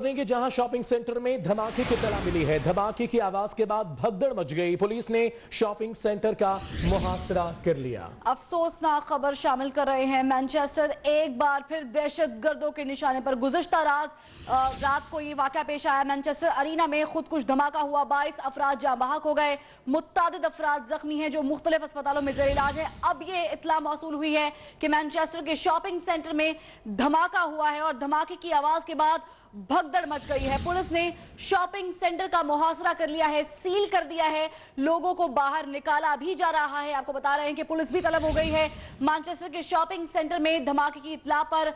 देंगे जहां shopping centre में धमाके की इत्तला मिली है। धमाके की आवाज के बाद भगदड़ मच गई। पुलिस ने शॉपिंग सेंटर का मुहासरा कर लिया। अफसोसनाक खबर शामिल कर रहे हैं। मैनचेस्टर एक बार फिर दहशतगर्दों के निशाने पर। गुज़िश्ता रात को ये वाकया पेश आया। मैनचेस्टर अरीना में खुदकुश धमाका हुआ। 22 अफराद जाँ बहक हो गए। मुत्तादिद अफराद जख्मी हैं जो मुख्तलिफ अस्पतालों में ज़ेर इलाज है। अब ये इत्तला मौसूल हुई है कि मैनचेस्टर के शॉपिंग सेंटर में धमाका हुआ है और धमाके की आवाज के बाद भगदड़ मच गई है। पुलिस ने शॉपिंग सेंटर का मुहासरा कर लिया है, सील कर दिया है। लोगों को बाहर निकाला भी जा रहा है। आपको बता रहे हैं कि पुलिस भी तलब हो गई है। मैनचेस्टर के शॉपिंग सेंटर में धमाके की इत्तला पर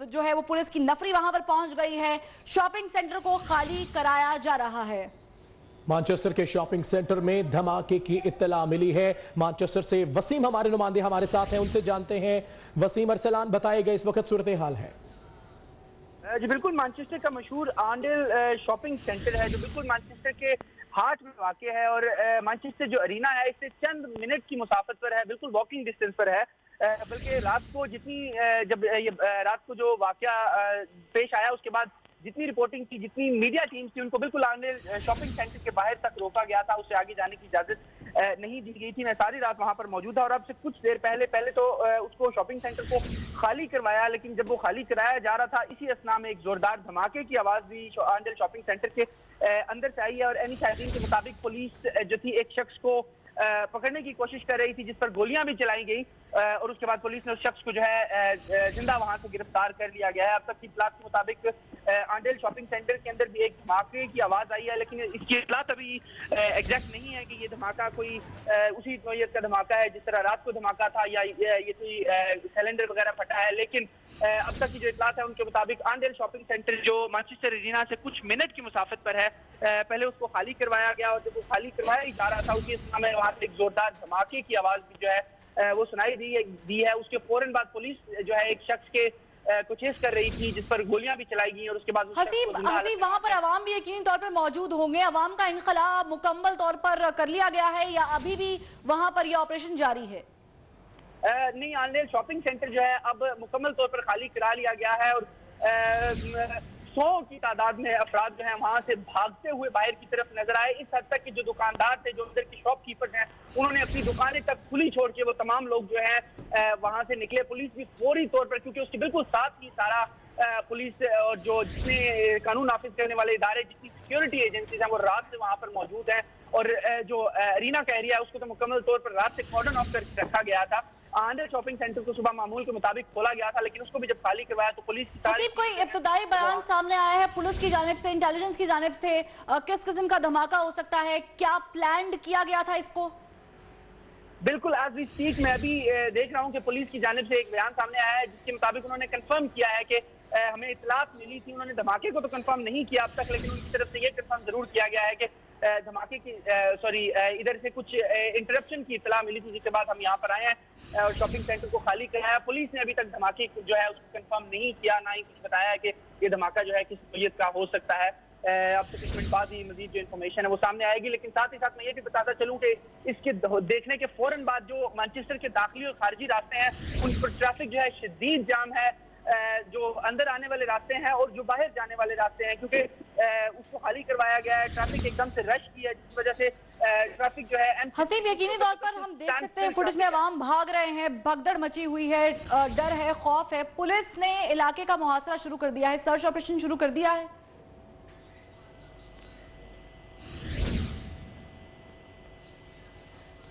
जो है वो पुलिस की नफरी वहां पर पहुंच गई है। शॉपिंग सेंटर को खाली कराया जा रहा है। मैनचेस्टर के शॉपिंग सेंटर में धमाके की इत्तला मिली है। मैनचेस्टर से वसीम हमारे नुमाइंदे हमारे साथ हैं, उनसे जानते हैं। वसीम अरसलान, बताएगा इस वक्त सूरत हाल है। जी बिल्कुल, मैनचेस्टर का मशहूर आंडेल शॉपिंग सेंटर है जो बिल्कुल मैनचेस्टर के हार्ट में वाक़ है और मैनचेस्टर जो अरीना है इससे चंद मिनट की मुसाफत पर है, बिल्कुल वॉकिंग डिस्टेंस पर है। बल्कि रात को रात को जो वाक़या पेश आया उसके बाद जितनी रिपोर्टिंग की, जितनी मीडिया टीम्स थी, उनको बिल्कुल आंडेल शॉपिंग सेंटर के बाहर तक रोका गया था। उससे आगे जाने की इजाजत नहीं दी गई थी। मैं सारी रात वहां पर मौजूद था और अब से कुछ देर पहले तो उसको शॉपिंग सेंटर को खाली करवाया, लेकिन जब वो खाली कराया जा रहा था इसी असना में एक जोरदार धमाके की आवाज भी आंडेल शॉपिंग सेंटर के अंदर से आई है। और एनी शाहीन के मुताबिक पुलिस जो थी एक शख्स को पकड़ने की कोशिश कर रही थी जिस पर गोलियां भी चलाई गई और उसके बाद पुलिस ने उस शख्स को जो है जिंदा वहां से गिरफ्तार कर लिया गया है। अब तक की इत्तलात के मुताबिक आंडेल शॉपिंग सेंटर के अंदर भी एक धमाके की आवाज आई है, लेकिन इसकी इत्तलात अभी एग्जैक्ट नहीं है कि ये धमाका कोई उसी नौयत का धमाका है जिस तरह रात को धमाका था या ये कोई सिलेंडर वगैरह फटा है। लेकिन अब तक की जो इत्तलात है उनके मुताबिक आंडेल शॉपिंग सेंटर जो मैनचेस्टर अरीना से कुछ मिनट की मुसाफत पर है, पहले उसको खाली करवाया गया और जब वो खाली करवाया ही जा रहा था उसी समय वहां से एक जोरदार धमाके की आवाज भी जो है वो सुनाई दी है। उसके फौरन बाद पुलिस जो है एक शख्स के को चेस कर रही थी जिस पर गोलियां भी चलाई गई और उसके बाद हसीब वहां पर अवाम भी यकीनी तौर पर मौजूद होंगे। अवाम का इनखला मुकम्मल तौर पर कर लिया गया है या अभी भी वहां पर यह ऑपरेशन जारी है? नहीं, आंडेल शॉपिंग सेंटर जो है अब मुकम्मल तौर पर खाली करा लिया गया है और 100 की तादाद में अफराद जो है वहां से भागते हुए बाहर की तरफ नजर आए। इस हद तक कि जो दुकानदार थे, जो अंदर की शॉपकीपर्स हैं, उन्होंने अपनी दुकानें तक खुली छोड़ के वो तमाम लोग जो है वहां से निकले। पुलिस भी फौरी तौर पर, क्योंकि उसके बिल्कुल साथ ही सारा पुलिस और जो जितने कानून नाफिज करने वाले इदारे, जितनी सिक्योरिटी एजेंसीज हैं वो रात से वहां पर मौजूद हैं और जो अरीना का एरिया है उसको तो मुकम्मल तौर पर रात से कॉर्डन ऑफ करके रखा गया था। आंडेल शॉपिंग सेंटर को सुबह मामूल के मुताबिक खोला गया था, लेकिन उसको भी जब खाली करवाया तो पुलिस कोई इब्तदाई बयान सामने आया है पुलिस की जानिब से, इंटेलिजेंस की जानिब से किस किस्म का धमाका हो सकता है? क्या प्लान किया गया था इसको? बिल्कुल, एज वी स्पीक मैं अभी देख रहा हूँ कि पुलिस की जानिब से एक बयान सामने आया है जिसके मुताबिक उन्होंने कंफर्म किया है कि हमें इत्तलात मिली थी। उन्होंने धमाके को तो कंफर्म नहीं किया अब तक, लेकिन उनकी तरफ से ये कंफर्म जरूर किया गया है कि धमाके की इधर से कुछ इंटरप्शन की इत्तला मिली थी जिसके बाद हम यहाँ पर आए हैं और शॉपिंग सेंटर को खाली कराया। पुलिस ने अभी तक धमाके जो है उसको कंफर्म नहीं किया, ना ही कुछ बताया है कि ये धमाका जो है किस नौयत का हो सकता है। अब तो कुछ मिनट बाद ही मजीद जो इन्फॉर्मेशन है वो सामने आएगी, लेकिन साथ ही साथ मैं ये भी बताता चलूँ कि इसके देखने के फौरन बाद जो मैनचेस्टर के दाखिली और खारजी रास्ते हैं उन पर ट्रैफिक जो है शदीद जाम है। जो अंदर आने वाले रास्ते हैं और जो बाहर जाने वाले रास्ते हैं, क्योंकि उसको खाली करवाया गया है, ट्रैफिक एकदम से रश की है जिस वजह से ट्रैफिक जो है हसीब यकीनी तौर पर हम देख सकते हैं फुटेज में अवाम भाग रहे हैं, भगदड़ मची हुई है, डर है, खौफ है। पुलिस ने इलाके का मुहासरा शुरू कर दिया है, सर्च ऑपरेशन शुरू कर दिया है।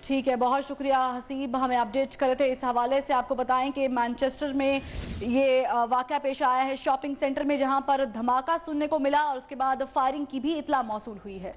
ठीक है, बहुत शुक्रिया हसीब, हमें अपडेट करे थे। इस हवाले से आपको बताएं कि मैनचेस्टर में ये वाकया पेश आया है शॉपिंग सेंटर में, जहां पर धमाका सुनने को मिला और उसके बाद फायरिंग की भी इत्तला मौसूल हुई है।